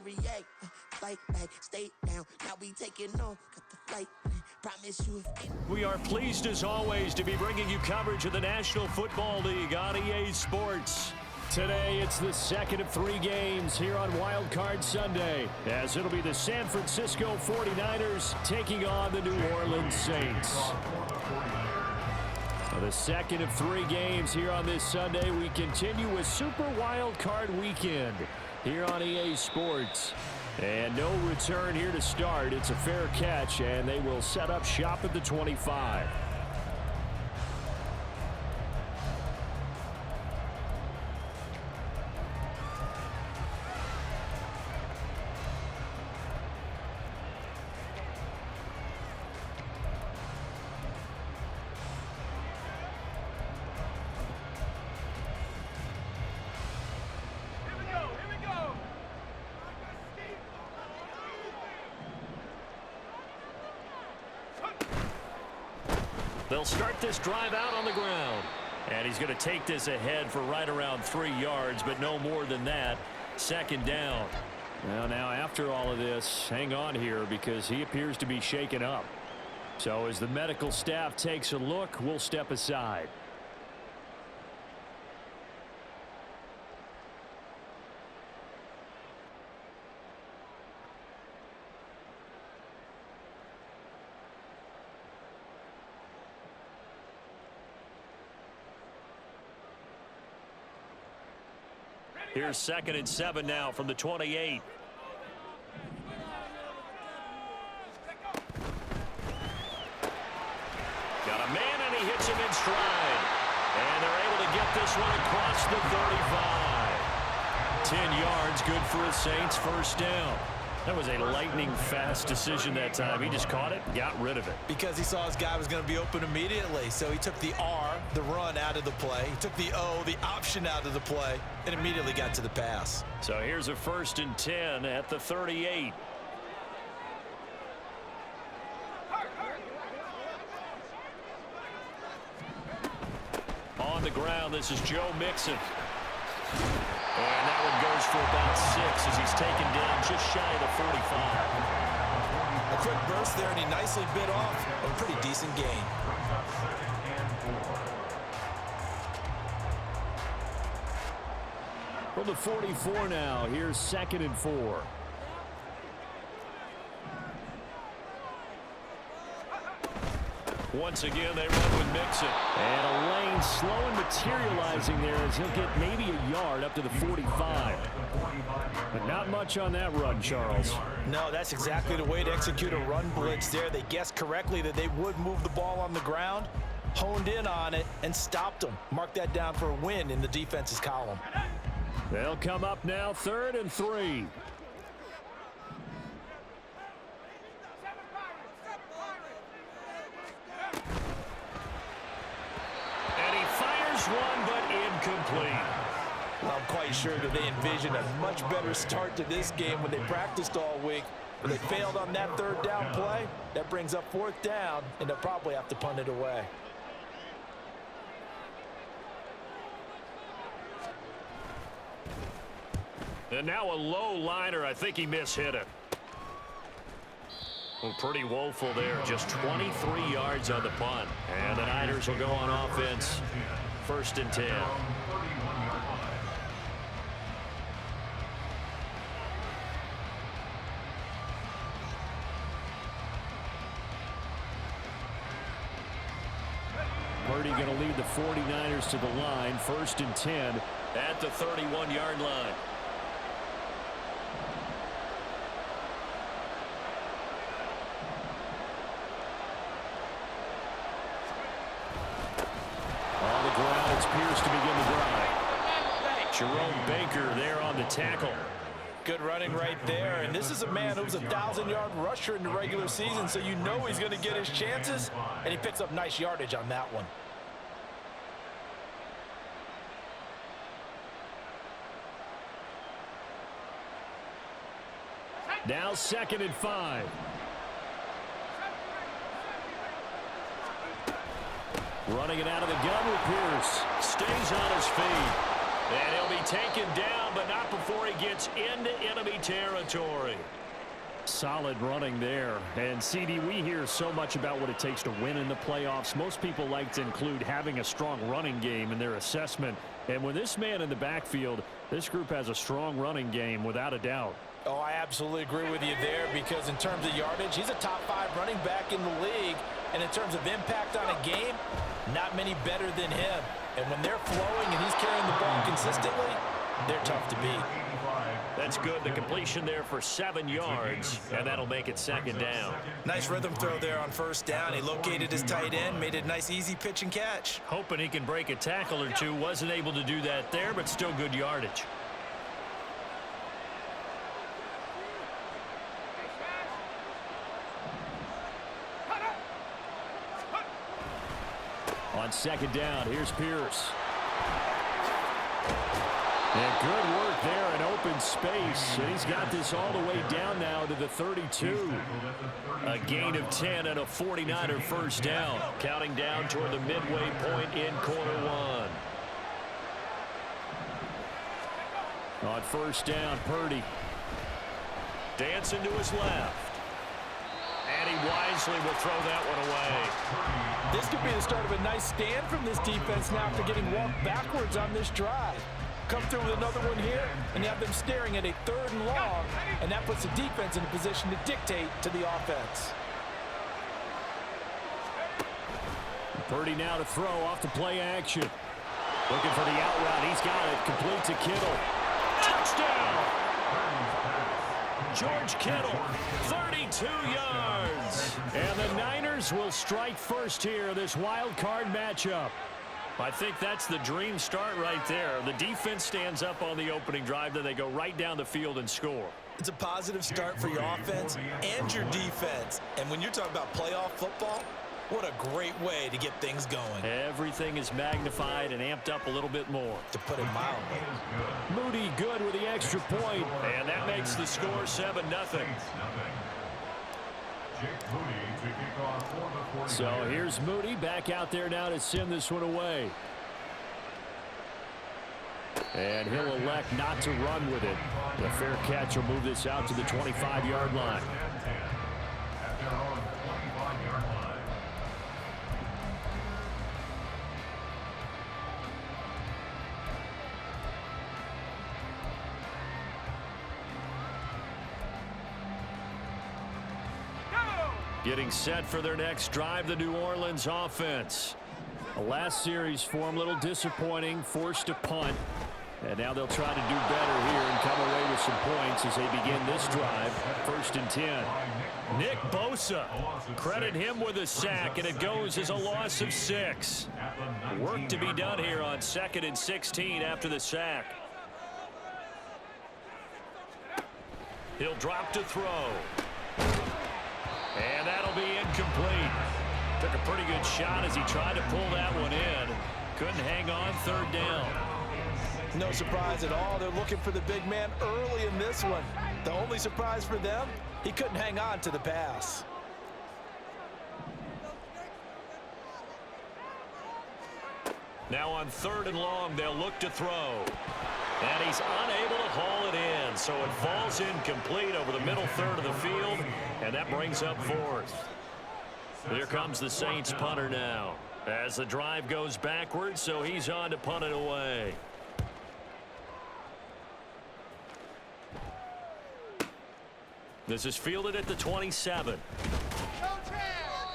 react. Fight back, stay down. Now we taking off. Got the flight. Promise you. We are pleased as always to be bringing you coverage of the National Football League on EA Sports. Today, it's the second of 3 games here on Wild Card Sunday, as it'll be the San Francisco 49ers taking on the New Orleans Saints. The second of 3 games here on this Sunday. We continue with Super Wild Card Weekend here on EA Sports. And no return here to start. It's a fair catch, and they will set up shop at the 25. They'll start this drive out on the ground. And he's going to take this ahead for right around 3 yards, but no more than that. Second down. Well, now after all of this, hang on here because he appears to be shaken up. So as the medical staff takes a look, we'll step aside. Here's 2nd and 7 now from the 28. Got a man, and he hits him in stride. And they're able to get this one across the 35. 10 yards, good for the Saints, first down. That was a lightning-fast decision that time. He just caught it and got rid of it. Because he saw his guy was going to be open immediately. So he took the R, the run, out of the play. He took the O, the option, out of the play, and immediately got to the pass. So here's a 1st and 10 at the 38. On the ground, this is Joe Mixon. And that one goes for about 6 as he's taken down just shy of the 45. A quick burst there, and he nicely bit off a pretty decent gain. From the 44 now, here's 2nd and 4. Once again, they run with Mixon. And a lane slow and materializing there as he'll get maybe a yard up to the 45. But not much on that run, Charles. No, that's exactly the way to execute a run blitz there. They guessed correctly that they would move the ball on the ground, honed in on it, and stopped them. Mark that down for a win in the defense's column. They'll come up now, 3rd and 3. One, but incomplete. Well, I'm quite sure that they envisioned a much better start to this game when they practiced all week. But they failed on that 3rd down play. That brings up 4th down, and they'll probably have to punt it away. And now a low liner. I think he mishit it. Well, pretty woeful there. Just 23 yards on the punt. And the Niners will go on offense. 1st and 10. Purdy going to lead the 49ers to the line. 1st and 10 at the 31-yard line. Pierce to begin the drive. Jerome Baker there on the tackle. Good running right there. And this is a man who was a 1,000-yard rusher in the regular season, so you know he's going to get his chances, and he picks up nice yardage on that one. Now 2nd and 5. Running it out of the gun with Pierce. Stays on his feet. And he'll be taken down, but not before he gets into enemy territory. Solid running there. And, CD, we hear so much about what it takes to win in the playoffs. Most people like to include having a strong running game in their assessment. And with this man in the backfield, this group has a strong running game without a doubt. Oh, I absolutely agree with you there, because in terms of yardage, he's a top 5 running back in the league. And in terms of impact on a game, not many better than him. And when they're flowing and he's carrying the ball consistently, they're tough to beat. That's good. The completion there for 7 yards, and that'll make it 2nd down. Nice rhythm throw there on 1st down. He located his tight end, made it a nice, easy pitch and catch. Hoping he can break a tackle or two. Wasn't able to do that there, but still good yardage. On 2nd down, here's Pierce. And good work there in open space. And he's got this all the way down now to the 32. A gain of 10 and a 49er first down. Counting down toward the midway point in quarter 1. On 1st down, Purdy. Dancing to his left. And he wisely will throw that one away. This could be the start of a nice stand from this defense now after getting walked backwards on this drive. Come through with another one here, and you have them staring at a 3rd and long, and that puts the defense in a position to dictate to the offense. Purdy now to throw off the play action. Looking for the out route. He's got it. Complete to Kittle. Touchdown! George Kittle, 32 yards. And the Niners will strike first here in this wild card matchup. I think that's the dream start right there. The defense stands up on the opening drive, then they go right down the field and score. It's a positive start for your offense and your defense. And when you're talking about playoff football, what a great way to get things going. Everything is magnified and amped up a little bit more. To put it mildly. Moody good with the extra point, and that makes the score 7-0. So here's Moody back out there now to send this one away. And he'll elect not to run with it. The fair catch will move this out to the 25-yard line. Getting set for their next drive, the New Orleans offense. The last series for them, a little disappointing, forced to punt. And now they'll try to do better here and come away with some points as they begin this drive. 1st and 10. Nick Bosa, credit him with a sack, and it goes as a loss of 6. Work to be done here on 2nd and 16 after the sack. He'll drop to throw. And that'll be incomplete. Took a pretty good shot as he tried to pull that one in. Couldn't hang on 3rd down. No surprise at all. They're looking for the big man early in this one. The only surprise for them, he couldn't hang on to the pass. Now on 3rd and long, they'll look to throw. And he's unable to haul it in, so it falls incomplete over the middle 3rd of the field, and that brings up 4th. Here comes the Saints punter now as the drive goes backwards, so he's on to punt it away. This is fielded at the 27.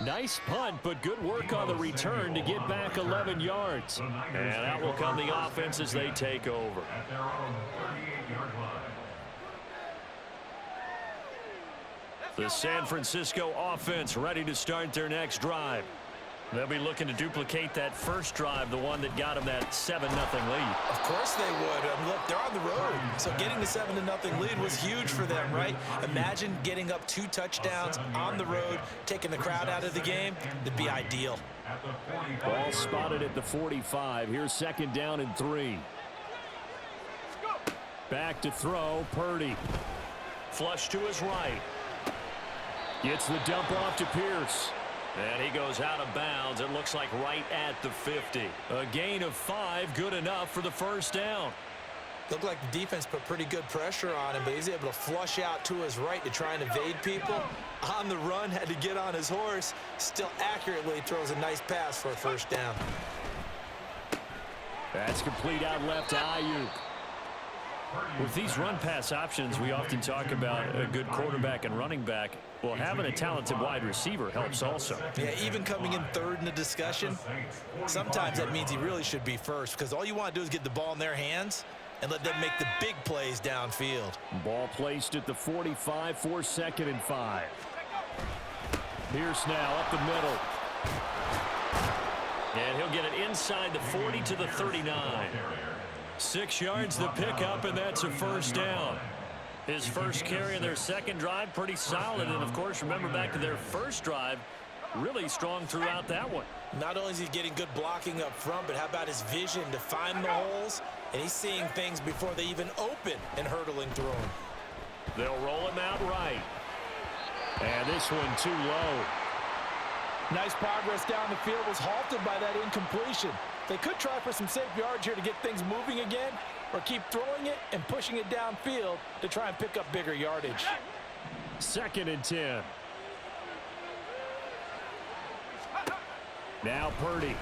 Nice punt, but good work on the return to get back 11 yards. And out will come the offense as they take over. The San Francisco offense ready to start their next drive. They'll be looking to duplicate that first drive, the one that got them that 7-0 lead. Of course they would. Look, they're on the road, so getting the 7-0 lead was huge for them, right? Imagine getting up 2 touchdowns on the road, taking the crowd out of the game. It'd be ideal. Ball spotted at the 45. Here's 2nd down and 3. Back to throw, Purdy. Flush to his right. Gets the dump off to Pierce. And he goes out of bounds. It looks like right at the 50. A gain of 5, good enough for the first down. Looked like the defense put pretty good pressure on him, but he's able to flush out to his right to try and evade people. On the run, had to get on his horse. Still accurately throws a nice pass for a first down. That's complete out left to Ayuk. With these run-pass options, we often talk about a good quarterback and running back. Well, having a talented wide receiver helps also. Yeah, even coming in third in the discussion, sometimes that means he really should be first, because all you want to do is get the ball in their hands and let them make the big plays downfield. Ball placed at the 45 for 2nd and 5. Pierce now up the middle. And he'll get it inside the 40 to the 39. 6 yards the pickup, and that's a first down. His first carry in their second drive, pretty solid. And, of course, remember back to their first drive, really strong throughout that one. Not only is he getting good blocking up front, but how about his vision to find the holes? And he's seeing things before they even open and hurdling through them. They'll roll him out right. And this one too low. Nice progress down the field, was halted by that incompletion. They could try for some safe yards here to get things moving again, or keep throwing it and pushing it downfield to try and pick up bigger yardage. 2nd and 10. Now Purdy.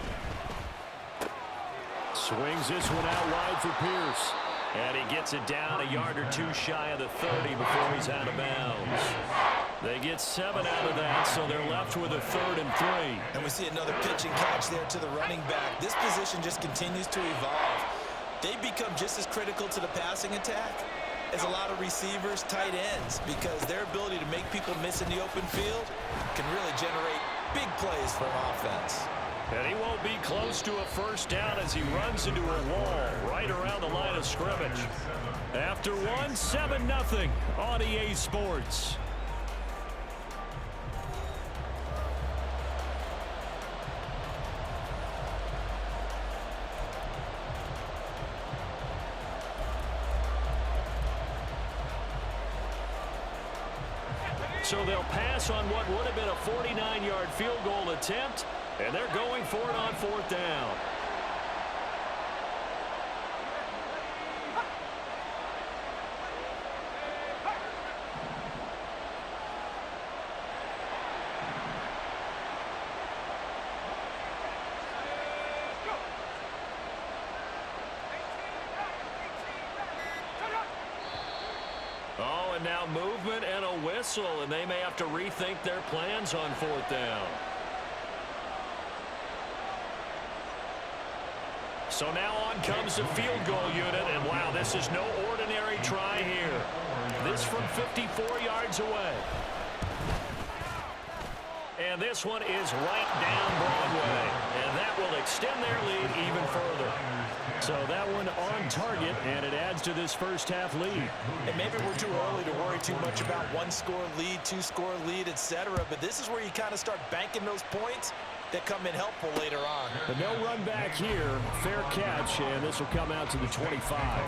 Swings this one out wide for Pierce. And he gets it down a yard or 2 shy of the 30 before he's out of bounds. They get 7 out of that, so they're left with a 3rd and 3. And we see another pitch and catch there to the running back. This position just continues to evolve. They become just as critical to the passing attack as a lot of receivers, tight ends, because their ability to make people miss in the open field can really generate big plays for an offense. And he won't be close to a first down as he runs into a wall right around the line of scrimmage. After one, 7-0 on EA Sports. So they'll pass on what would have been a 49-yard field goal attempt, and they're going for it on 4th down. Oh, and now movement and a whistle, and they may have to rethink their plans on 4th down. So now on comes the field goal unit, and wow, this is no ordinary try here. This from 54 yards away. And this one is right down Broadway, and that will extend their lead even further. So that one on target, and it adds to this first half lead. And maybe we're too early to worry too much about 1-score lead, 2-score lead, etc. But this is where you kind of start banking those points that come in helpful later on. But no run back here. Fair catch, and this will come out to the 25.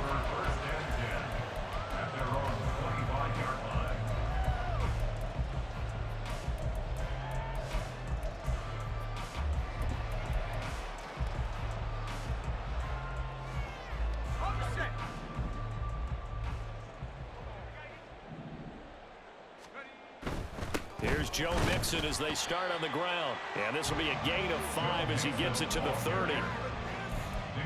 Here's Joe Mixon as they start on the ground. And this will be a gain of 5 as he gets it to the 30.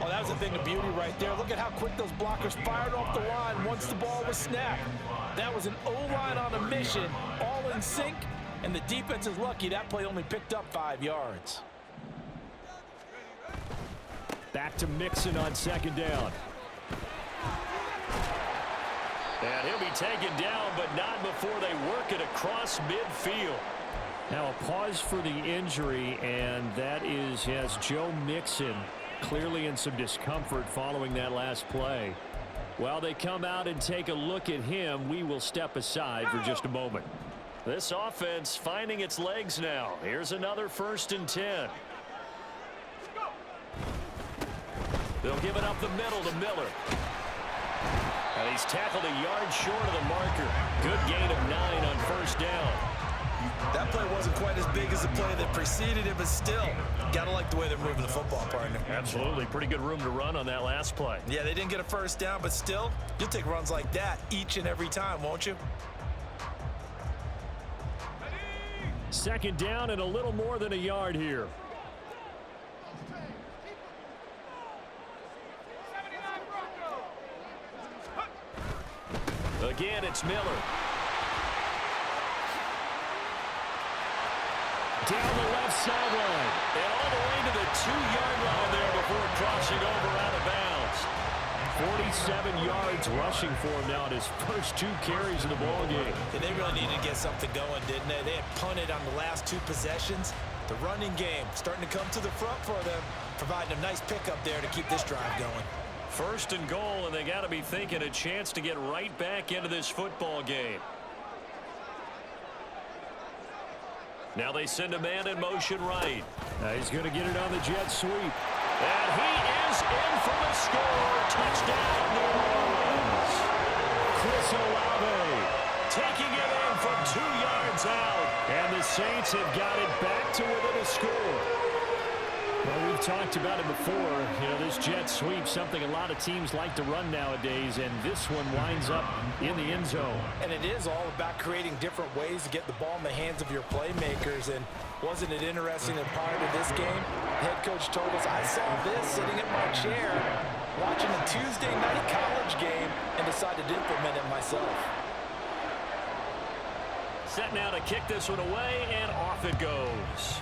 Oh, that was a thing of beauty right there. Look at how quick those blockers fired off the line once the ball was snapped. That was an O-line on a mission, all in sync, and the defense is lucky that play only picked up 5 yards. Back to Mixon on 2nd down. And he'll be taken down, but not before they work it across midfield. Now a pause for the injury, and that is, yes, Joe Mixon clearly in some discomfort following that last play. While they come out and take a look at him, we will step aside for just a moment. This offense finding its legs now. Here's another 1st and 10. They'll give it up the middle to Miller. And he's tackled a yard short of the marker. Good gain of 9 on 1st down. That play wasn't quite as big as the play that preceded it, but still, got to like the way they're moving the football, partner. Absolutely. Pretty good room to run on that last play. Yeah, they didn't get a first down, but still, you'll take runs like that each and every time, won't you? Second down and a little more than a yard here. Again, it's Miller. Down the left sideline. And all the way to the 2-yard line there before crossing over out of bounds. 47 yards rushing for him now at his first 2 carries of the ball game. And they really needed to get something going, didn't they? They had punted on the last 2 possessions. The running game starting to come to the front for them, providing a nice pickup there to keep this drive going. First and goal, and they got to be thinking a chance to get right back into this football game. Now they send a man in motion right. Now he's going to get it on the jet sweep. And he is in for the score. Touchdown, New Orleans. Chris Olave taking it in from 2 yards out. And the Saints have got it back to within a score. Well, we've talked about it before. You know, this jet sweep, something a lot of teams like to run nowadays, and this one winds up in the end zone. And it is all about creating different ways to get the ball in the hands of your playmakers. And wasn't it interesting that prior to this game, the head coach told us, I saw this sitting in my chair watching a Tuesday night college game and decided to implement it myself. Set now to kick this one away, and off it goes.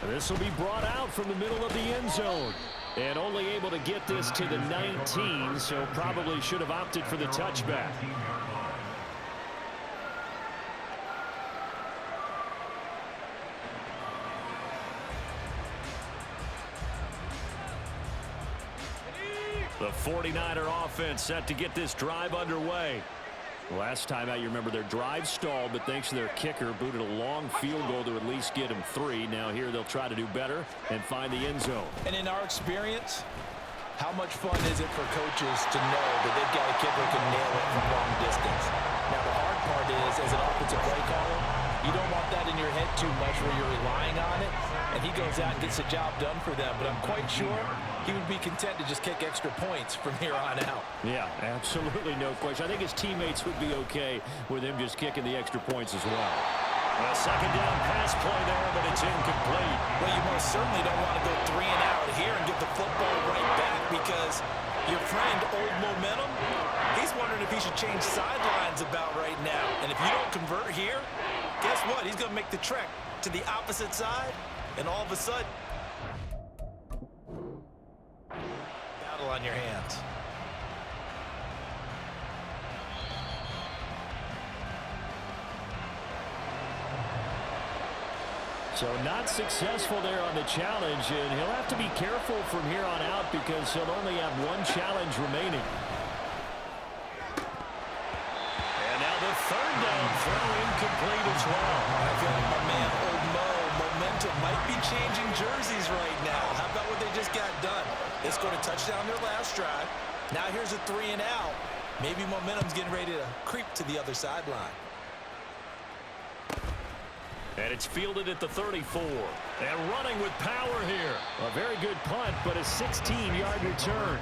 This will be brought out from the middle of the end zone. And only able to get this to the 19, so probably should have opted for the touchback. The 49er offense set to get this drive underway. Last time out, you remember their drive stalled, but thanks to their kicker, booted a long field goal to at least get him 3. Now here they'll try to do better and find the end zone. And in our experience, how much fun is it for coaches to know that they've got a kicker who can nail it from long distance? Now the hard part is, as an offensive play caller, you don't want that in your head too much where you're relying on it, and he goes out and gets the job done for them. But I'm quite sure he would be content to just kick extra points from here on out. Yeah, absolutely no question. I think his teammates would be okay with him just kicking the extra points as well. A second down pass play there, but it's incomplete. Well, you most certainly don't want to go 3 and out here and get the football right back, because your friend, Old Momentum, he's wondering if he should change sidelines about right now. And if you don't convert here, guess what? He's going to make the trek to the opposite side, and all of a sudden, battle on your hands. So not successful there on the challenge, and he'll have to be careful from here on out because he'll only have 1 challenge remaining. And now the third down throw incomplete as well. I feel like my man, Old Momentum, might be changing jerseys right now. How about what they just got done? They scored a touchdown their last drive. Now here's a 3 and out. Maybe Momentum's getting ready to creep to the other sideline. And it's fielded at the 34. And running with power here. A very good punt, but a 16-yard return.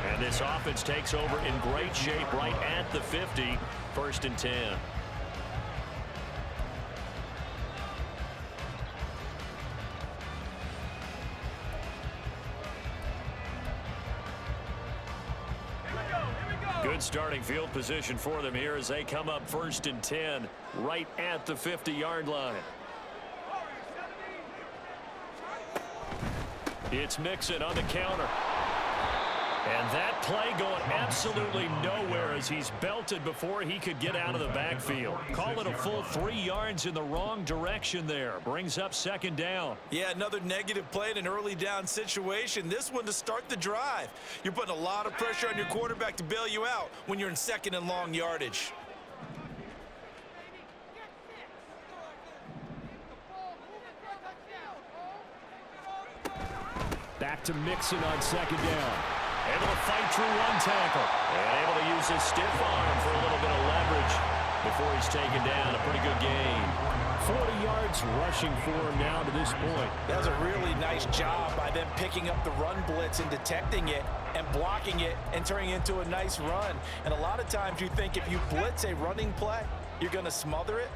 And this offense takes over in great shape right at the 50. 1st and 10. Good starting field position for them here as they come up 1st and 10 right at the 50-yard line. It's Mixon on the counter. And that play going absolutely nowhere as he's belted before he could get out of the backfield. Call it a full 3 yards in the wrong direction there. Brings up 2nd down. Yeah, another negative play in an early down situation. This one to start the drive. You're putting a lot of pressure on your quarterback to bail you out when you're in 2nd and long yardage. Back to Mixon on 2nd down. Able to fight through one tackle. And able to use his stiff arm for a little bit of leverage before he's taken down. A pretty good gain. 40 yards rushing for him now to this point. That was a really nice job by them picking up the run blitz and detecting it and blocking it and turning it into a nice run. And a lot of times you think if you blitz a running play, you're going to smother it.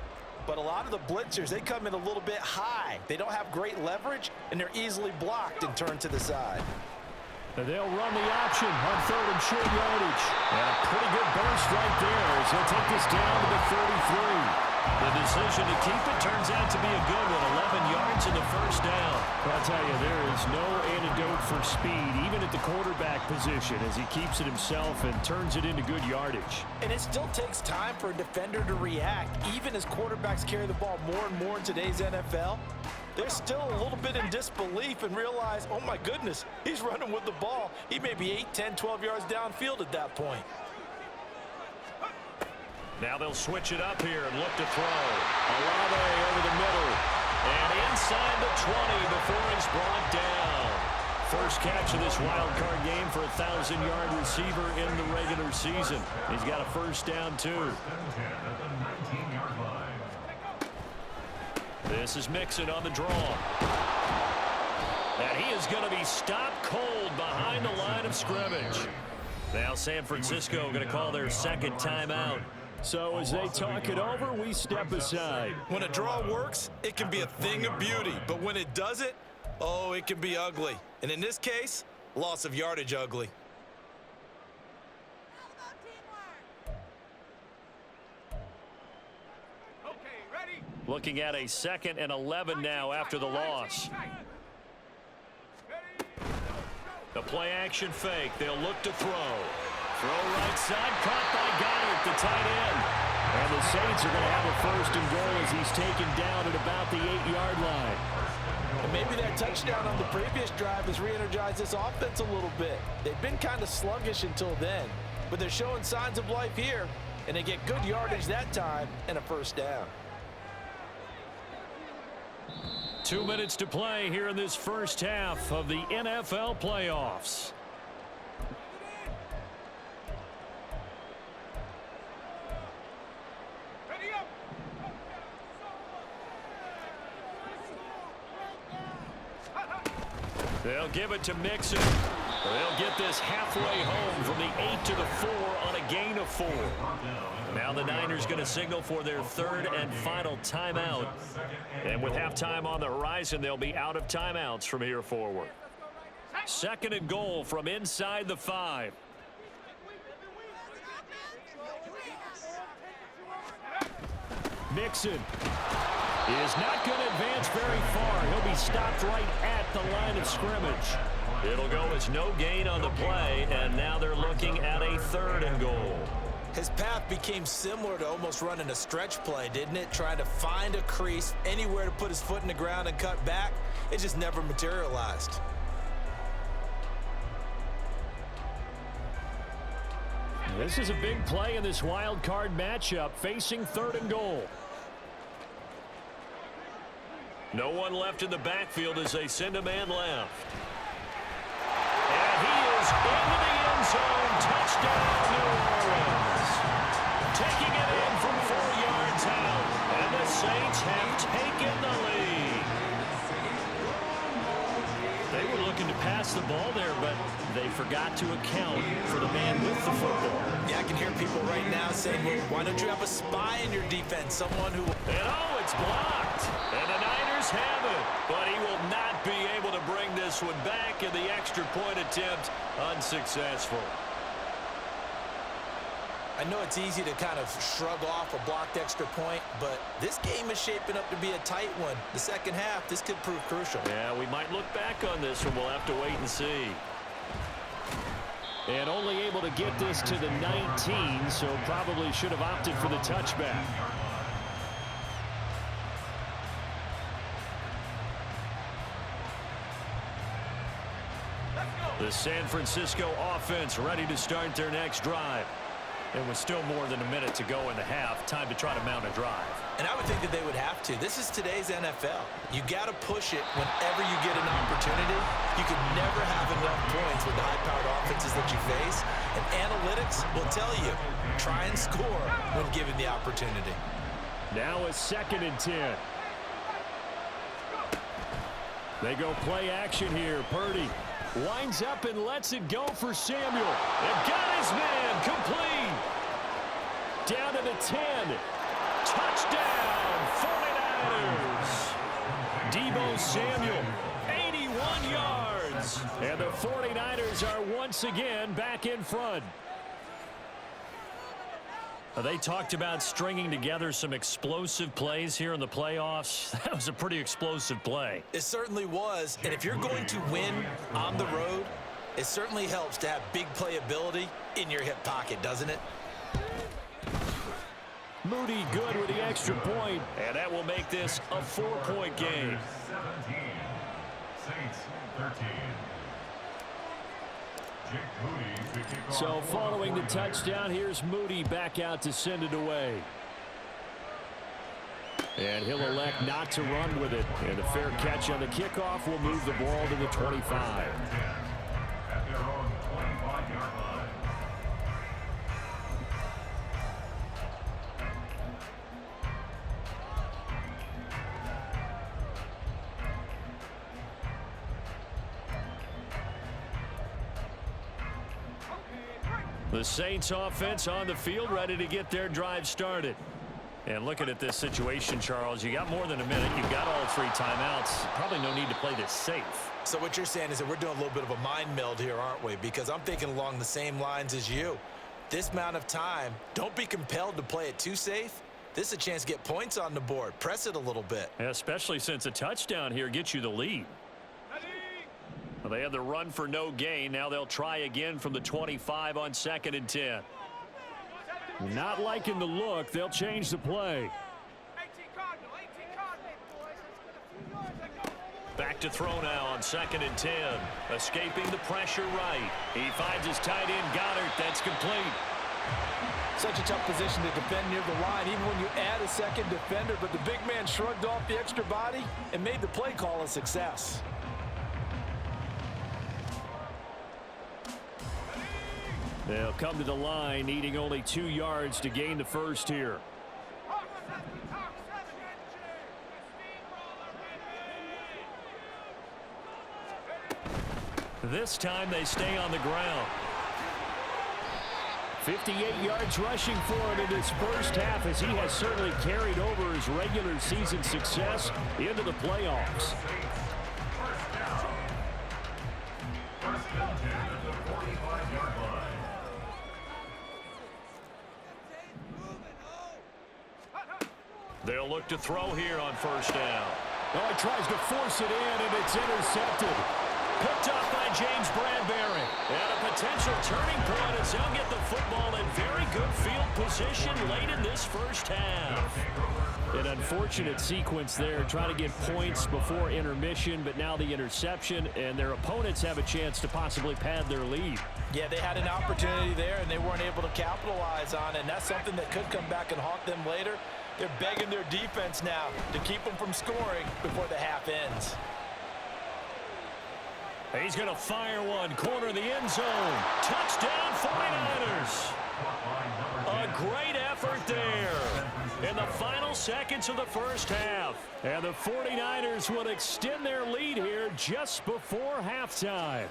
But a lot of the blitzers, they come in a little bit high. They don't have great leverage, and they're easily blocked and turned to the side. And they'll run the option on 3rd and short yardage. And a pretty good burst right there as he'll take this down to the 33. The decision to keep it turns out to be a good one. 11 yards in the first down. I'll tell you, there is no antidote for speed, even at the quarterback position, as he keeps it himself and turns it into good yardage. And it still takes time for a defender to react. Even as quarterbacks carry the ball more and more in today's NFL, they're still a little bit in disbelief and realize, oh my goodness, he's running with the ball. He may be 8, 10, 12 yards downfield at that point. Now they'll switch it up here and look to throw. Olave over the middle. And inside the 20 before he's brought down. First catch of this wild card game for a 1,000-yard receiver in the regular season. He's got a first down, too. This is Mixon on the draw. And he is going to be stopped cold behind the line of scrimmage. Now San Francisco going to call their second timeout. So as they talk it over, we step aside. When a draw works, it can be a thing of beauty. But when it doesn't, oh, it can be ugly. And in this case, loss of yardage ugly. Looking at a 2nd and 11 now after the loss. The play action fake. They'll look to throw. Throw right side, caught by Goddard, the tight end. And the Saints are going to have a 1st and goal as he's taken down at about the 8-yard line. And maybe that touchdown on the previous drive has re-energized this offense a little bit. They've been kind of sluggish until then, but they're showing signs of life here, and they get good yardage that time and a first down. 2 minutes to play here in this first half of the NFL playoffs. They'll give it to Mixon. They'll get this halfway home from the 8 to the 4 on a gain of 4. Now the Niners going to signal for their 3rd and final timeout. And with halftime on the horizon, they'll be out of timeouts from here forward. 2nd and goal from inside the 5. Mixon is not going to advance very far. He'll be stopped right at the line of scrimmage. It'll go as no gain on the play, and now they're looking at a 3rd and goal. His path became similar to almost running a stretch play, didn't it? Trying to find a crease, anywhere to put his foot in the ground and cut back. It just never materialized. This is a big play in this wild card matchup, facing 3rd and goal. No one left in the backfield as they send a man left. And he is into the end zone. Touchdown, New Orleans. Taking it in from 4 yards out. And the Saints have taken the lead. They were looking to pass the ball there, but they forgot to account for the man with the football. Yeah, I can hear people right now saying, well, why don't you have a spy in your defense? Someone who... And oh, it's blocked. And the Niners have it. But he will not be able to bring this one back, and the extra point attempt unsuccessful. I know it's easy to kind of shrug off a blocked extra point, but this game is shaping up to be a tight one. The second half, this could prove crucial. Yeah, we might look back on this one. We'll have to wait and see. And only able to get this to the 19, so probably should have opted for the touchback. The San Francisco offense ready to start their next drive. And with still more than a minute to go in the half, time to try to mount a drive. And I would think that they would have to. This is today's NFL. You got to push it whenever you get an opportunity. You can never have enough points with the high-powered offenses that you face. And analytics will tell you, try and score when given the opportunity. Now a 2nd and 10. They go play action here. Purdy winds up and lets it go for Samuel. And got his man complete. Down to the 10. Touchdown, 49ers. Deebo Samuel, 81 yards. And the 49ers are once again back in front. They talked about stringing together some explosive plays here in the playoffs. That was a pretty explosive play. It certainly was. And if you're going to win on the road, it certainly helps to have big playability in your hip pocket, doesn't it? Moody good with the extra point. And that will make this a 4-point game. 17, Saints 13. So following the touchdown, here's Moody back out to send it away. And he'll elect not to run with it. And a fair catch on the kickoff will move the ball to the 25. At their own 25-yard line. The Saints offense on the field, ready to get their drive started. And looking at this situation, Charles, you got more than a minute. You've got all 3 timeouts. Probably no need to play this safe. So what you're saying is that we're doing a little bit of a mind meld here, aren't we? Because I'm thinking along the same lines as you. This amount of time, don't be compelled to play it too safe. This is a chance to get points on the board. Press it a little bit. Yeah, especially since a touchdown here gets you the lead. Well, they had the run for no gain. Now they'll try again from the 25 on 2nd and 10. Not liking the look. They'll change the play. Back to throw now on 2nd and 10. Escaping the pressure right. He finds his tight end, Goddard. That's complete. Such a tough position to defend near the line, even when you add a second defender. But the big man shrugged off the extra body and made the play call a success. They'll come to the line, needing only 2 yards to gain the first here. This time they stay on the ground. 58 yards rushing for him in this first half, as he has certainly carried over his regular season success into the playoffs. First down 10 at the 45-yard line. They'll look to throw here on first down. Oh, he tries to force it in, and it's intercepted. Picked up by James Bradbury. And a potential turning point as they'll get the football in very good field position late in this first half. An unfortunate sequence there, trying to get points before intermission, but now the interception, and their opponents have a chance to possibly pad their lead. Yeah, they had an opportunity there, and they weren't able to capitalize on it, and that's something that could come back and haunt them later. They're begging their defense now to keep them from scoring before the half ends. He's going to fire one, corner of the end zone. Touchdown 49ers. A great effort there in the final seconds of the first half. And the 49ers will extend their lead here just before halftime.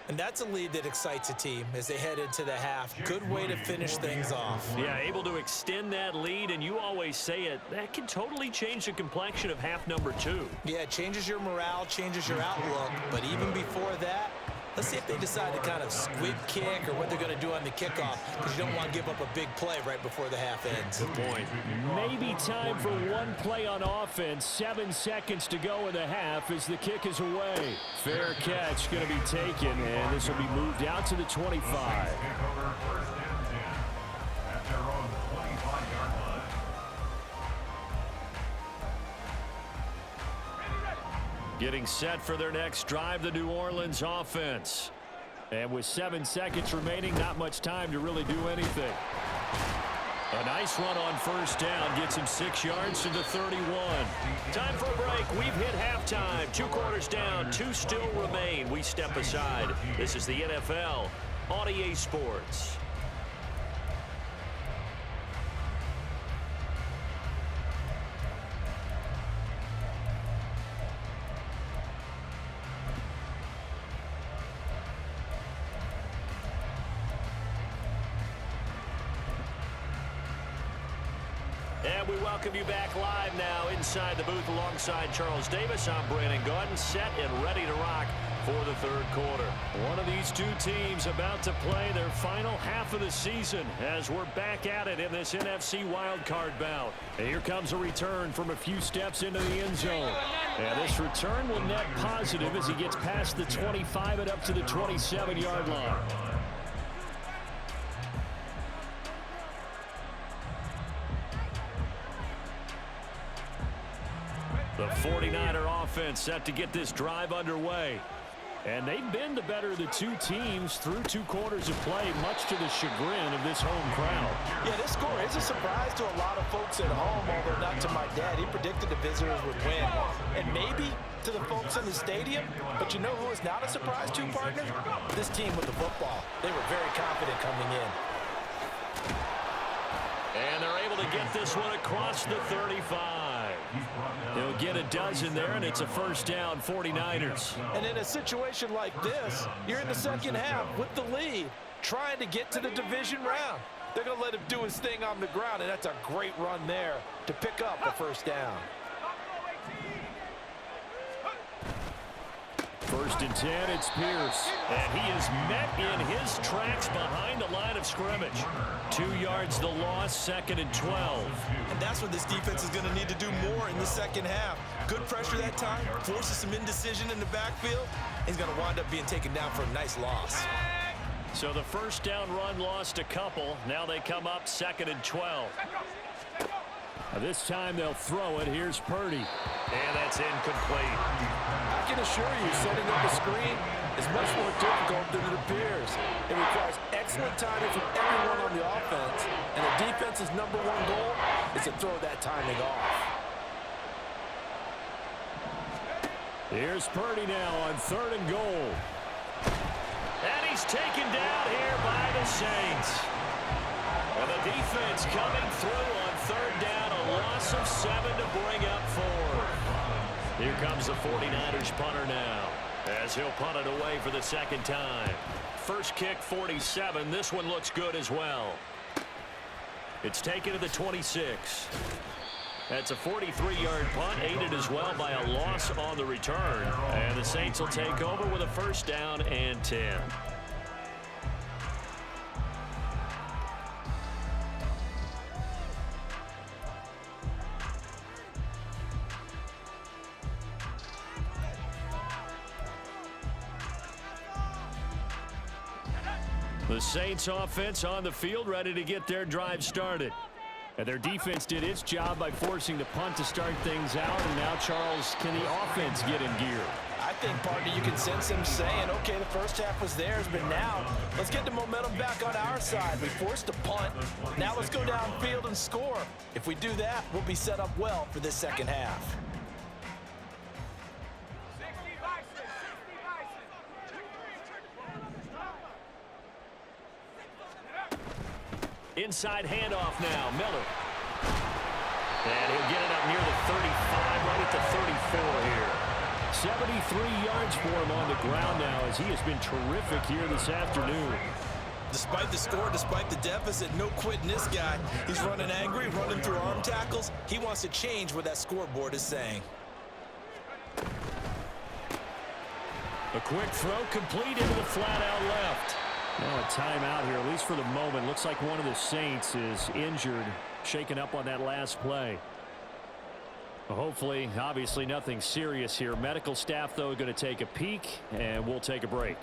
And that's a lead that excites a team as they head into the half. Good way to finish things off. Yeah, able to extend that lead, and you always say it, that can totally change the complexion of half number 2. Yeah, it changes your morale, changes your outlook. But even before that, let's see if they decide to kind of squib kick or what they're going to do on the kickoff, because you don't want to give up a big play right before the half ends. Good point. Maybe time for one play on offense. 7 seconds to go in the half as the kick is away. Fair catch going to be taken, and this will be moved out to the 25. Take over first and 10 at their own 25-yard line. Getting set for their next drive, the New Orleans offense. And with 7 seconds remaining, not much time to really do anything. A nice run on first down gets him 6 yards to the 31. Time for a break. We've hit halftime. 2 quarters down, 2 still remain. We step aside. This is the NFL on EA Sports. And we welcome you back live now inside the booth alongside Charles Davis. I'm Brandon Gaudin, set and ready to rock for the third quarter. One of these two teams about to play their final half of the season as we're back at it in this NFC wildcard bout. And here comes a return from a few steps into the end zone. And this return will net positive as he gets past the 25 and up to the 27-yard line. The 49er offense set to get this drive underway. And they've been the better of the two teams through 2 quarters of play, much to the chagrin of this home crowd. Yeah, this score is a surprise to a lot of folks at home, although not to my dad. He predicted the visitors would win. And maybe to the folks in the stadium, but you know who is not a surprise to, partner? This team with the football. They were very confident coming in. And they're able to get this one across the 35. They'll get a dozen there, and it's a first down, 49ers. And in a situation like this, you're in the second half with the lead, trying to get to the division round. They're going to let him do his thing on the ground, and that's a great run there to pick up the first down. First and 10, it's Pierce. And he is met in his tracks behind the line of scrimmage. 2 yards the loss, second and 12. And that's what this defense is going to need to do more in the second half. Good pressure that time, forces some indecision in the backfield. He's going to wind up being taken down for a nice loss. So the first down run lost a couple. Now they come up second and 12. This time they'll throw it. Here's Purdy. And that's incomplete. I can assure you, setting up a screen is much more difficult than it appears. It requires excellent timing from everyone on the offense, and the defense's #1 goal is to throw that timing off. Here's Purdy now on 3rd and goal. And he's taken down here by the Saints. And the defense coming through on 3rd down, a loss of 7 to bring up 4. Here comes the 49ers punter now, as he'll punt it away for the second time. First kick, 47. This one looks good as well. It's taken to the 26. That's a 43-yard punt, aided as well by a loss on the return. And the Saints will take over with a first down and 10. The Saints offense on the field, ready to get their drive started. And their defense did its job by forcing the punt to start things out. And now, Charles, can the offense get in gear? I think, partner, you can sense them saying, okay, the first half was theirs, but now let's get the momentum back on our side. We forced a punt. Now let's go downfield and score. If we do that, we'll be set up well for this second half. Inside handoff now, Miller. And he'll get it up near the 35, right at the 34 here. 73 yards for him on the ground now as he has been terrific here this afternoon. Despite the score, despite the deficit, no quitting this guy. He's running angry, running through arm tackles. He wants to change what that scoreboard is saying. A quick throw complete into the flat out left. Now a timeout here, at least for the moment. Looks like one of the Saints is injured, shaken up on that last play. Well, hopefully, obviously nothing serious here. Medical staff, though, going to take a peek, and we'll take a break.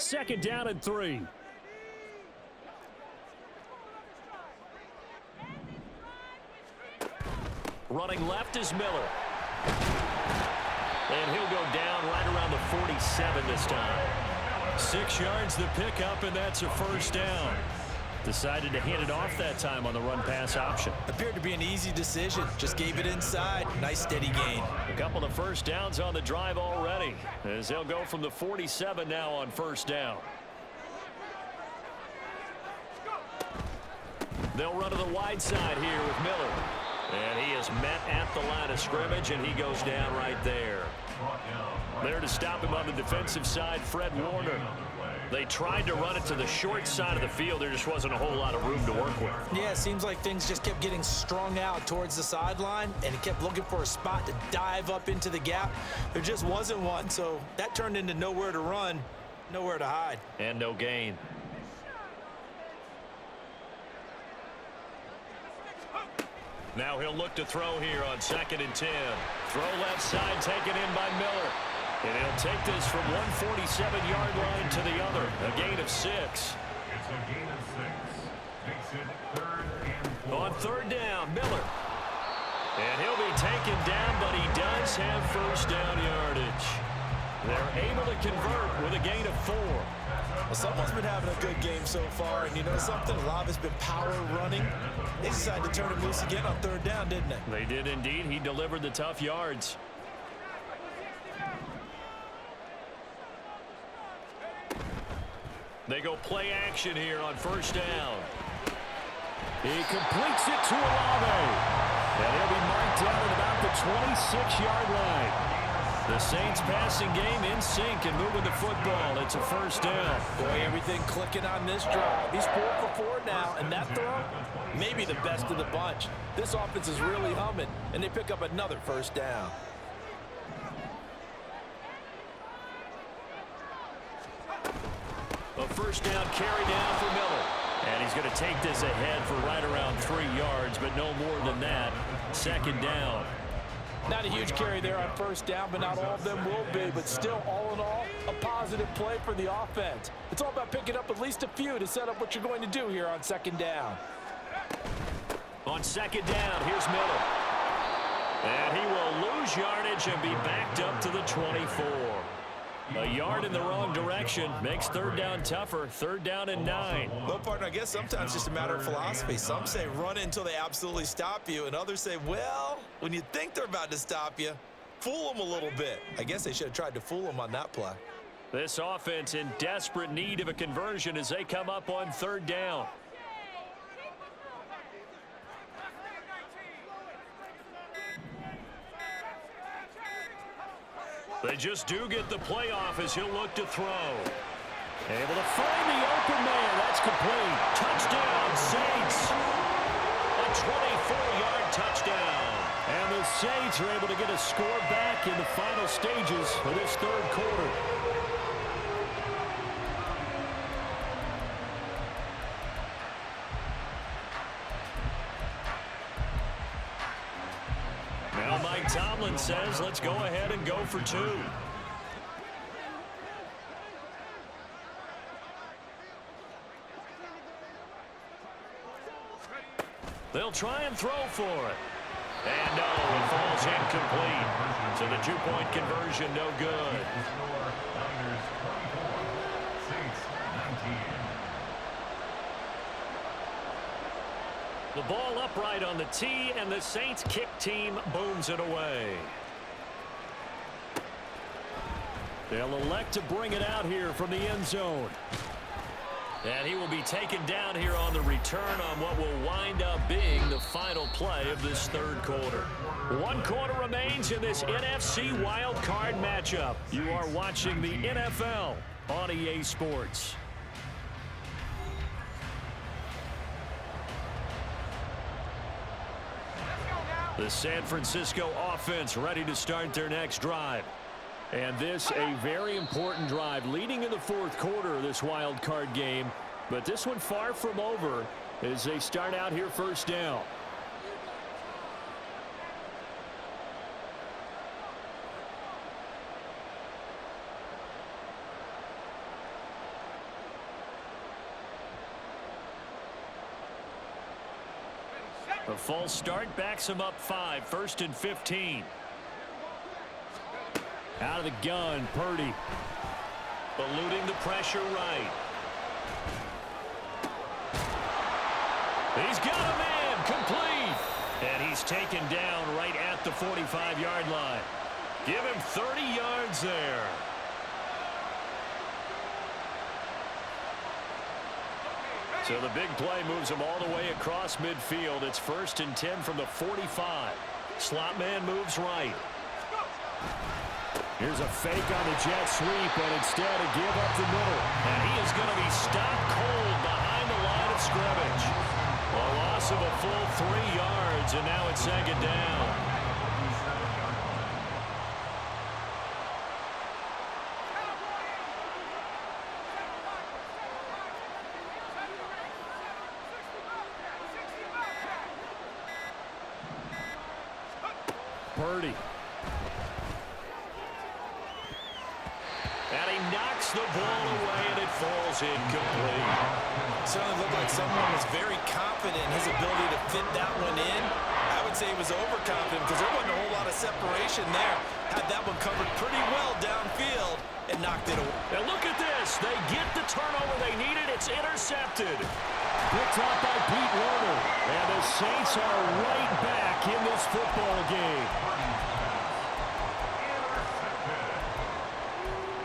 2nd down and 3. Running left is Miller. And he'll go down right around the 47 this time. 6 yards the pickup, and that's a 1st down. Decided to hand it off that time on the run-pass option. Appeared to be an easy decision. Just gave it inside. Nice steady gain. A couple of 1st downs on the drive already, as they'll go from the 47 now on 1st down. They'll run to the wide side here with Miller. And he is met at the line of scrimmage, and he goes down right there. There to stop him on the defensive side, Fred Warner. They tried to run it to the short side of the field. There just wasn't a whole lot of room to work with. Yeah, it seems like things just kept getting strung out towards the sideline, and he kept looking for a spot to dive up into the gap. There just wasn't one, so that turned into nowhere to run, nowhere to hide. And no gain. Now he'll look to throw here on 2nd and 10. Throw left side taken in by Miller. And he'll take this from 147-yard line to the other. A gain of 6. It's a gain of 6. Makes it 3rd and 4. On 3rd down, Miller. And he'll be taken down, but he does have 1st down yardage. They're able to convert with a gain of 4. Well, someone's been having a good game so far, and you know something? A lot of it's been power running. They decided to turn him loose again on 3rd down, didn't they? They did indeed. He delivered the tough yards. They go play action here on 1st down. He completes it to Olave. And he'll be marked down at about the 26-yard line. The Saints passing game in sync and moving the football. It's a 1st down. Boy, everything clicking on this drive. He's 4 for 4 now, and that throw, maybe the best of the bunch. This offense is really humming, and they pick up another 1st down. A 1st down carry down for Miller. And he's going to take this ahead for right around 3 yards, but no more than that. 2nd down. Not a huge carry there on 1st down, but not all of them will be. But still, all in all, a positive play for the offense. It's all about picking up at least a few to set up what you're going to do here on 2nd down. On 2nd down, here's Miller. And he will lose yardage and be backed up to the 24. A yard in the wrong direction makes 3rd down tougher. 3rd down and 9. Well, partner, I guess sometimes it's just a matter of philosophy. Some say run it until they absolutely stop you, and others say, well, when you think they're about to stop you, fool them a little bit. I guess they should have tried to fool them on that play. This offense in desperate need of a conversion as they come up on 3rd down. They just do get the playoff as he'll look to throw. Able to find the open man. That's complete. Touchdown, Saints. A 24-yard touchdown. And the Saints are able to get a score back in the final stages of this 3rd quarter. Now Mike Tomlin says, let's go ahead and go for 2. They'll try and throw for it. And no, it falls incomplete. So the 2-point conversion, no good. Niners 24, Saints 19. The ball upright on the tee, and the Saints kick team booms it away. They'll elect to bring it out here from the end zone. And he will be taken down here on the return on what will wind up being the final play of this 3rd quarter. 1 quarter remains in this NFC Wild Card matchup. You are watching the NFL on EA Sports. The San Francisco offense ready to start their next drive. And this a very important drive leading in the 4th quarter of this wild card game. But this one far from over as they start out here 1st down. A false start backs him up 5, 1st and 15. Out of the gun, Purdy. Eluding the pressure right. He's got a man, complete. And he's taken down right at the 45-yard line. Give him 30 yards there. So the big play moves him all the way across midfield. It's 1st and 10 from the 45. Slot man moves right. Here's a fake on the jet sweep, but instead a give up the middle. And he is going to be stopped cold behind the line of scrimmage. A loss of a full 3 yards, and now it's 2nd down. Purdy. And he knocks the ball away, and it falls incomplete. Certainly looked like someone was very confident in his ability to fit that one in. I would say he was overconfident because there wasn't a whole lot of separation there. Had that one covered pretty well downfield and knocked it away. And look at this. They get the turnover they needed. It's intercepted. Picked up by Pete Werner. And the Saints are right back in this football game.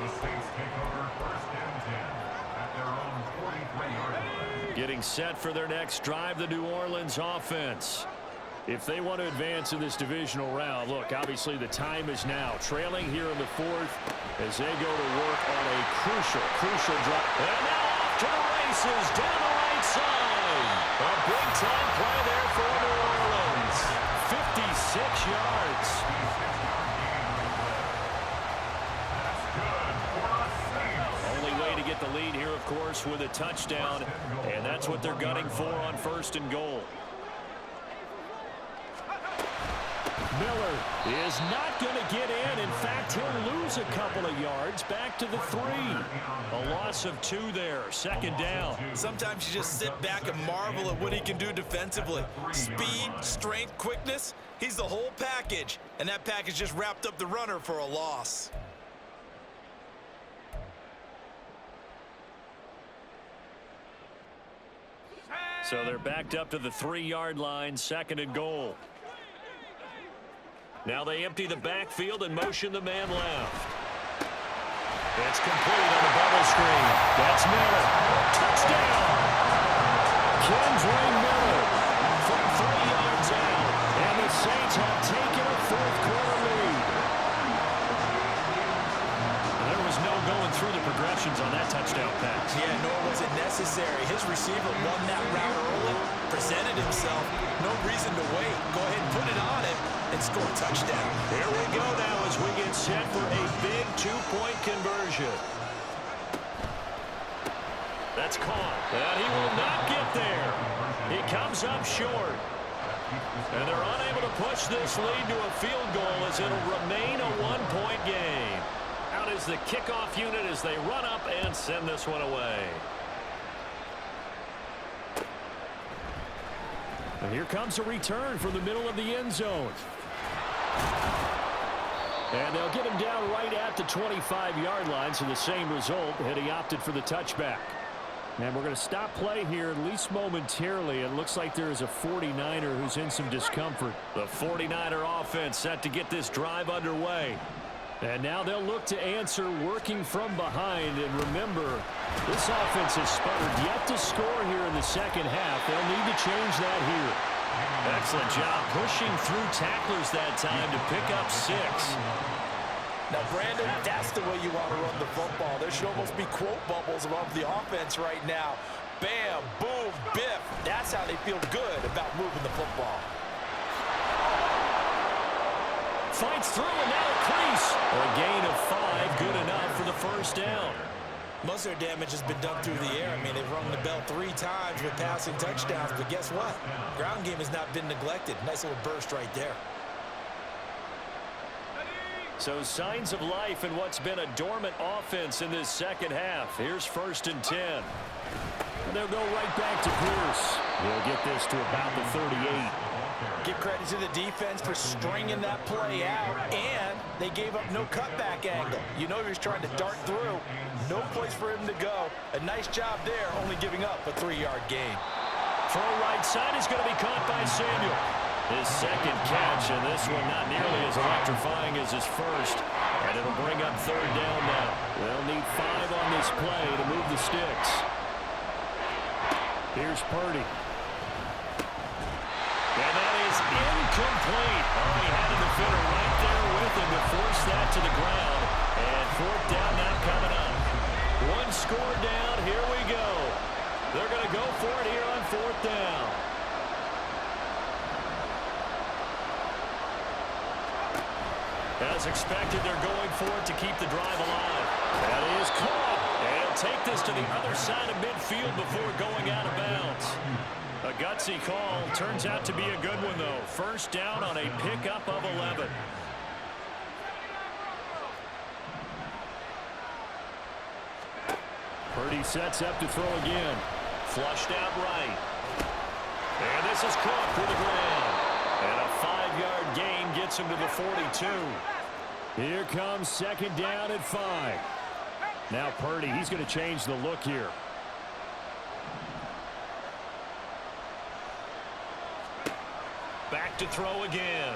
The Saints take over 1st and 10 at their own 43-yard line. Getting set for their next drive, the New Orleans offense. If they want to advance in this divisional round, look, obviously the time is now. Trailing here in the 4th as they go to work on a crucial drive. And now off to the races down the right side. A big-time play there for New Orleans. 56 yards. Only way to get the lead here, of course, with a touchdown. And that's what they're gunning for on 1st and goal. Miller is not going to get in. In fact, he'll lose a couple of yards back to the 3. A loss of 2 there. 2nd down. Sometimes you just sit back and marvel at what he can do defensively. Speed, strength, quickness. He's the whole package. And that package just wrapped up the runner for a loss. So they're backed up to the 3-yard line. 2nd and goal. Now they empty the backfield and motion the man left. It's complete on the bubble screen. That's Miller. Touchdown! Kendra Miller from 3 yards out. And the Saints have taken a 4th-quarter lead. There was no going through the progressions on that touchdown pass. Yeah, nor was it necessary. His receiver won that route early, presented himself. No reason to wait. Go ahead and put it on him and score a touchdown. Here we go now as we get set for a big 2-point conversion. That's caught. And he will not get there. He comes up short. And they're unable to push this lead to a field goal as it'll remain a 1-point game. Out is the kickoff unit as they run up and send this one away. And here comes a return from the middle of the end zone. And they'll get him down right at the 25-yard line, so the same result, and he opted for the touchback. And we're going to stop play here, at least momentarily. It looks like there is a 49er who's in some discomfort. The 49er offense set to get this drive underway. And now they'll look to answer working from behind. And remember, this offense has sputtered yet to score here in the 2nd half. They'll need to change that here. Excellent job pushing through tacklers that time to pick up 6. Now, Brandon, that's the way you want to run the football. There should almost be quote bubbles above the offense right now. Bam, boom, biff. That's how they feel good about moving the football. Fights through and now a crease. A gain of 5, good enough for the 1st down. Most of their damage has been done through the air. I mean, they've rung the bell 3 times with passing touchdowns, but guess what? Ground game has not been neglected. Nice little burst right there. So signs of life in what's been a dormant offense in this 2nd half. Here's 1st and 10. And they'll go right back to Pierce. He'll get this to about the 38. Give credit to the defense for stringing that play out, and they gave up no cutback angle. You know he was trying to dart through. No place for him to go. A nice job there, only giving up a 3-yard gain. Throw right side is going to be caught by Samuel. His second catch, and this one not nearly as electrifying as his first. And it'll bring up 3rd down now. They'll need 5 on this play to move the sticks. Here's Purdy. And that is incomplete. Oh, he had a defender right there with him to force that to the ground. And 4th down now coming up. 1 score down. Here we go. They're going to go for it here on 4th down. As expected, they're going for it to keep the drive alive. That is caught. And he'll take this to the other side of midfield before going out of bounds. A gutsy call. Turns out to be a good one, though. 1st down on a pickup of 11. Purdy sets up to throw again. Flushed out right. And this is caught for the ground. And a 5-yard gain gets him to the 42. Here comes 2nd down at 5. Now Purdy, he's going to change the look here. Back to throw again.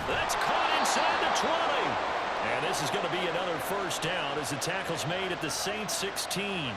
That's caught inside the 20. And this is going to be another 1st down as the tackle's made at the Saints 16.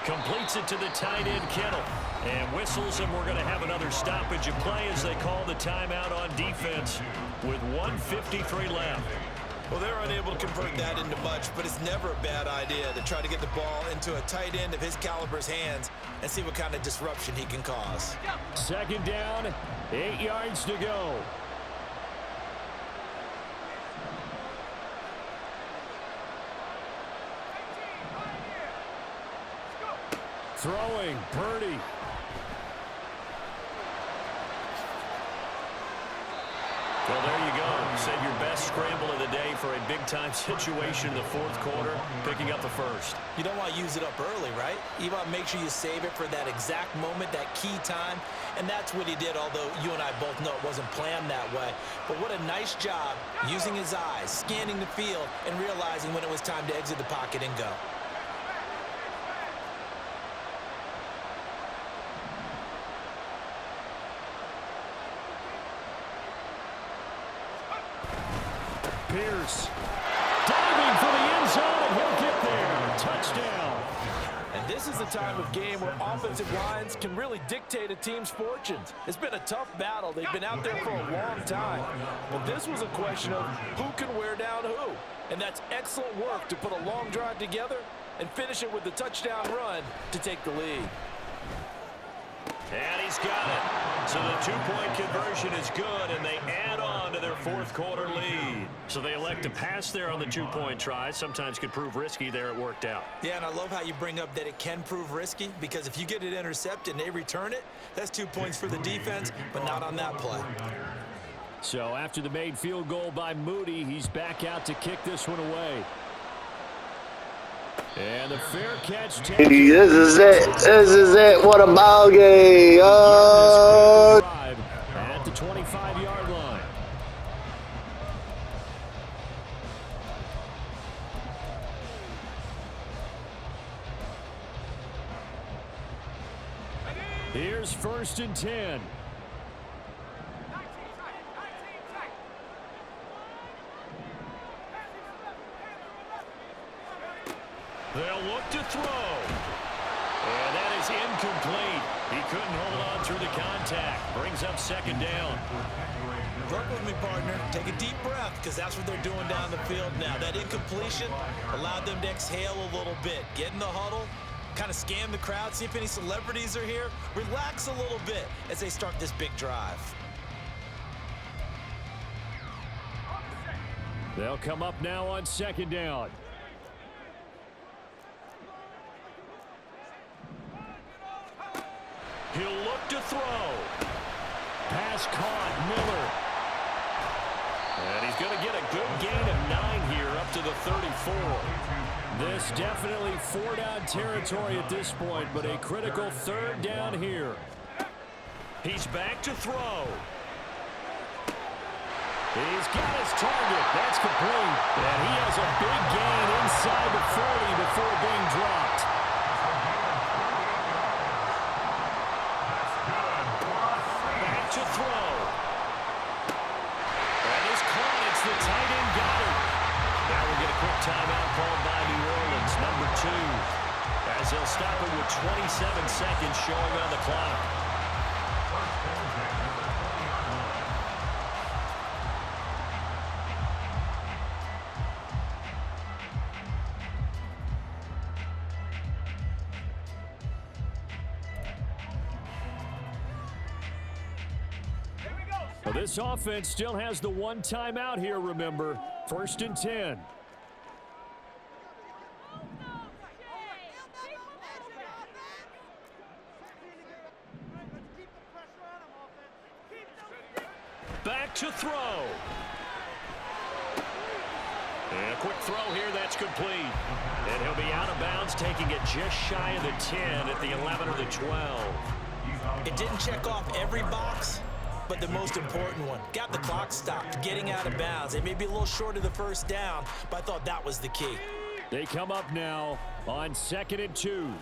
Completes it to the tight end, Kittle. And whistles, and we're going to have another stoppage of play as they call the timeout on defense with 1:53 left. Well, they're unable to convert that into much, but it's never a bad idea to try to get the ball into a tight end of his caliber's hands and see what kind of disruption he can cause. 2nd down, 8 yards to go. Throwing, Purdy. Well, there you go. Save your best scramble of the day for a big-time situation in the 4th quarter, picking up the 1st. You don't want to use it up early, right? You want to make sure you save it for that exact moment, that key time, and that's what he did, although you and I both know it wasn't planned that way. But what a nice job using his eyes, scanning the field, and realizing when it was time to exit the pocket and go. Pierce diving for the end zone, and he'll get there. Touchdown. And this is the time of game where offensive lines can really dictate a team's fortunes. It's been a tough battle. They've been out there for a long time. But this was a question of who can wear down who. And that's excellent work to put a long drive together and finish it with the touchdown run to take the lead. And he's got it. So the 2-point conversion is good, and they add on to their 4th quarter lead. So they elect to pass there on the 2-point try. Sometimes could prove risky. There it worked out. Yeah, and I love how you bring up that it can prove risky, because if you get it intercepted and they return it, that's 2 points for the defense, but not on that play. So after the made field goal by Moody, he's back out to kick this one away. And the fair catch. This is it. This is it. What a ball game. Oh. At the 25-yard line. Here's 1st and 10. They'll look to throw. And that is incomplete. He couldn't hold on through the contact. Brings up 2nd down. Work with me, partner. Take a deep breath, because that's what they're doing down the field now. That incompletion allowed them to exhale a little bit, get in the huddle, kind of scan the crowd, see if any celebrities are here. Relax a little bit as they start this big drive. They'll come up now on second down. He'll look to throw. Pass caught, Miller. And he's going to get a good gain of 9 here up to the 34. This definitely 4-down territory at this point, but a critical 3rd down here. He's back to throw. He's got his target. That's complete. And he has a big gain inside the 40 before being dropped. Back to throw. That is caught. It's the tight end Goddard. Now we'll get a quick timeout called by New Orleans, number 2. As they'll stop it with 27 seconds showing on the clock. Well, this offense still has the 1 timeout here, remember. 1st and 10. Back to throw. And a quick throw here, that's complete. And he'll be out of bounds, taking it just shy of the 10 at the 11 or the 12. It didn't check off every box, but the most important one. Got the clock stopped, getting out of bounds. It may be a little short of the 1st down, but I thought that was the key. They come up now on 2nd and 2.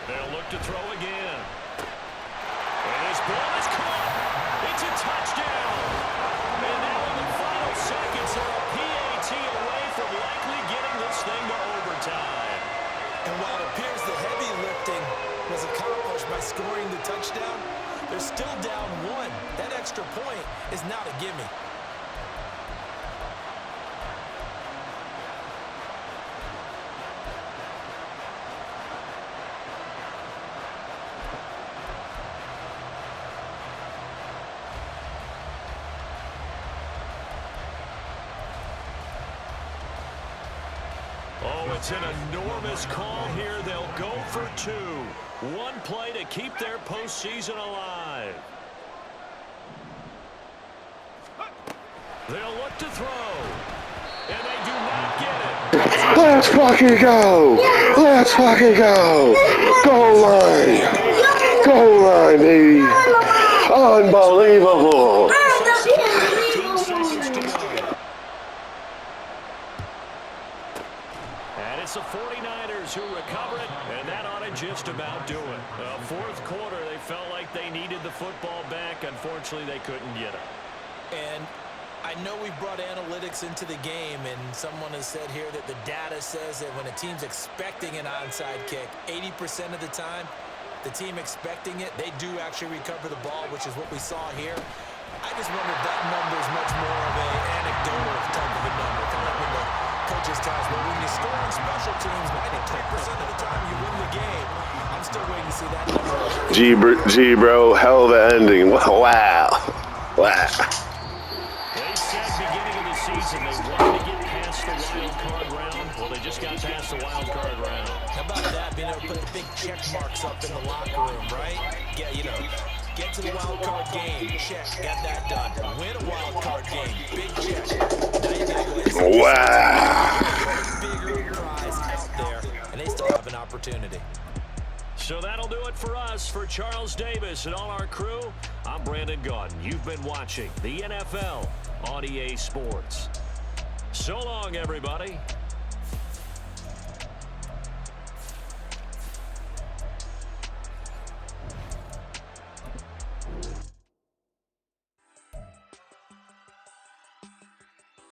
They'll look to throw again. And his ball is caught. It's a touchdown. And now in the final seconds, they're a PAT away from likely getting this thing to overtime. And while it appears the heavy lifting was accomplished by scoring the touchdown, they're still down 1. That extra point is not a gimme. Oh, it's an enormous call here. They'll go for 2. 1 play to keep their postseason alive. They'll look to throw. And they do not get it. Let's fucking go! Let's fucking go! Goal line! Goal line, baby! Unbelievable! And it's the 49ers who recover it, and that ought to just about do it. The 4th quarter, they felt like they needed the football back. Unfortunately, they couldn't get it. And I know we've brought analytics into the game, and someone has said here that the data says that when a team's expecting an onside kick, 80% of the time, the team expecting it, they do actually recover the ball, which is what we saw here. I just wonder if that number is much more of an anecdotal type of a number, kind of like when the coaches tell us, well, when you score on special teams, 93% of the time you win the game. I'm still waiting to see that number. G, bro, hell of an ending. Wow. Wow. They said beginning of the season they wanted to get past the wild card round. Well, they just got past the wild card round. How about that, being able to put big check marks up in the locker room, right? Get to the wild card game, check, got that done. Win a wild card game, big check. Now you gotta go Wow. bigger prize out there, and they still have an opportunity. So that'll do it for us. For Charles Davis and all our crew, I'm Brandon Gaudin. You've been watching the NFL on EA Sports. So long, everybody.